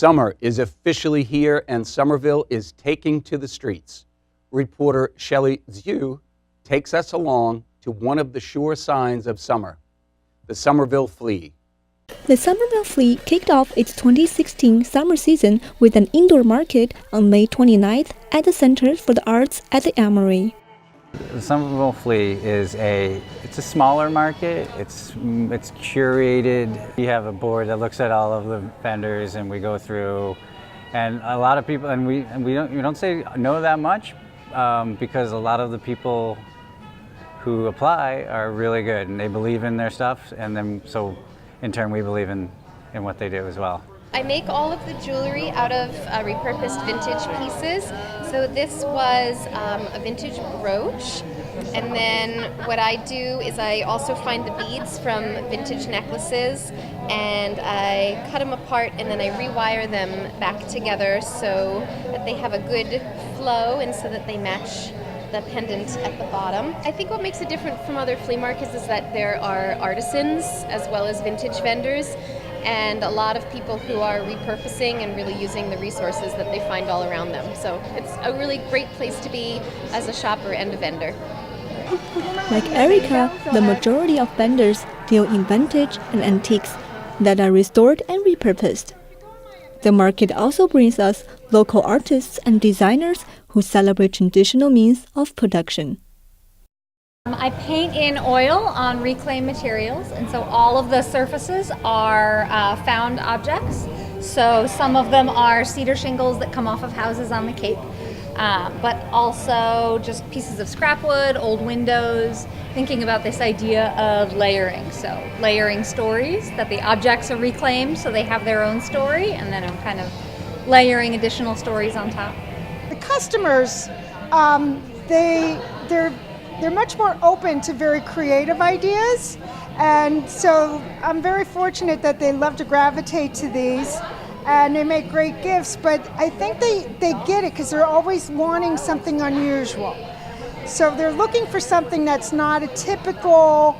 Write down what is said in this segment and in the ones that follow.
Summer is officially here and Somerville is taking to the streets. Reporter Shelly Xu takes us along to one of the sure signs of summer, the Somerville Flea. The Somerville Flea kicked off its 2016 summer season with an indoor market on May 29th at the Center for the Arts at the Armory. The Somerville Flea is it's a smaller market. It's curated. We have a board that looks at all of the vendors, and we go through. And a lot of people, and we don't say no that much because a lot of the people who apply are really good and they believe in their stuff, and then so in turn we believe in what they do as well. I make all of the jewelry out of repurposed vintage pieces. So this was a vintage brooch, and then what I do is I also find the beads from vintage necklaces and I cut them apart and then I rewire them back together so that they have a good flow and so that they match the pendant at the bottom. I think what makes it different from other flea markets is that there are artisans as well as vintage vendors, and a lot of people who are repurposing and really using the resources that they find all around them. So it's a really great place to be as a shopper and a vendor. Like Erica, the majority of vendors deal in vintage and antiques that are restored and repurposed. The market also brings us local artists and designers who celebrate traditional means of production. I paint in oil on reclaimed materials, and so all of the surfaces are found objects. So some of them are cedar shingles that come off of houses on the Cape, but also just pieces of scrap wood, old windows, thinking about this idea of layering. So layering stories, that the objects are reclaimed so they have their own story, and then I'm kind of layering additional stories on top. The customers, they're much more open to very creative ideas, and so I'm very fortunate that they love to gravitate to these, and they make great gifts, but I think they get it because they're always wanting something unusual. So they're looking for something that's not a typical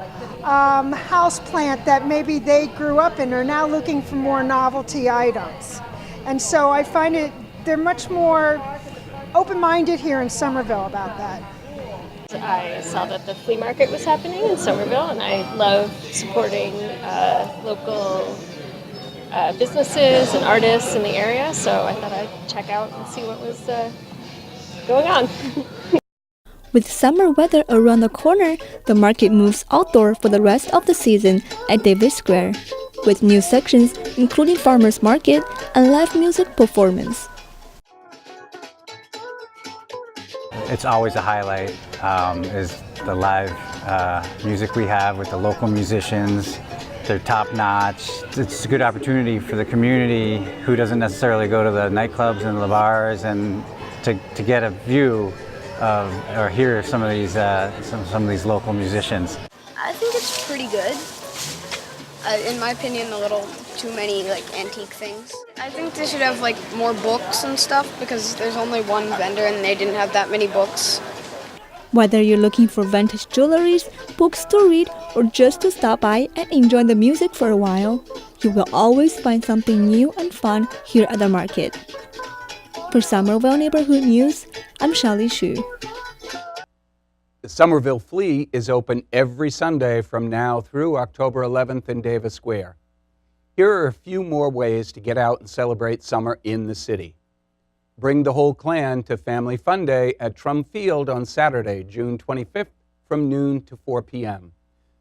house plant that maybe they grew up in. They're now looking for more novelty items. And so I find they're much more open-minded here in Somerville about that. I saw that the flea market was happening in Somerville, and I love supporting local businesses and artists in the area, so I thought I'd check out and see what was going on. With summer weather around the corner, the market moves outdoor for the rest of the season at Davis Square, with new sections including farmers market and live music performance. It's always a highlight is the live music we have with the local musicians. They're top-notch. It's a good opportunity for the community who doesn't necessarily go to the nightclubs and the bars, and to get a view of or hear some of these local musicians. I think it's pretty good. In my opinion, a little too many antique things. I think they should have more books and stuff because there's only one vendor and they didn't have that many books. Whether you're looking for vintage jewelries, books to read, or just to stop by and enjoy the music for a while, you will always find something new and fun here at the market. For Somerville Neighborhood News, I'm Shelly Xu. The Somerville Flea is open every Sunday from now through October 11th in Davis Square. Here are a few more ways to get out and celebrate summer in the city. Bring the whole clan to Family Fun Day at Trum Field on Saturday, June 25th from noon to 4 p.m.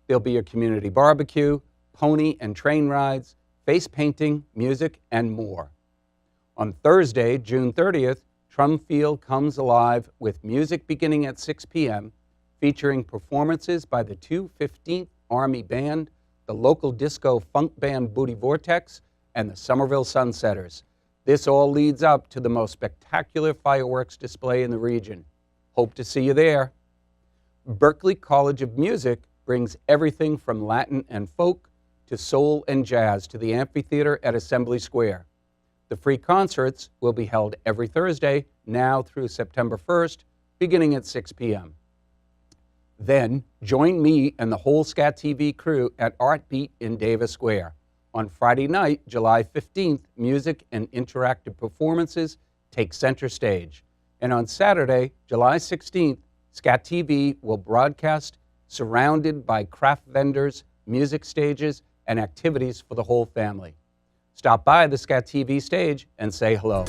There'll be a community barbecue, pony and train rides, face painting, music, and more. On Thursday, June 30th, Trum Field comes alive with music beginning at 6 p.m., featuring performances by the 215th Army Band, the local disco funk band Booty Vortex, and the Somerville Sunsetters. This all leads up to the most spectacular fireworks display in the region. Hope to see you there. Berklee College of Music brings everything from Latin and folk to soul and jazz to the amphitheater at Assembly Square. The free concerts will be held every Thursday, now through September 1st, beginning at 6 p.m. Then, join me and the whole Scat TV crew at Art Beat in Davis Square. On Friday night, July 15th, music and interactive performances take center stage. And on Saturday, July 16th, Scat TV will broadcast surrounded by craft vendors, music stages, and activities for the whole family. Stop by the Scat TV stage and say hello.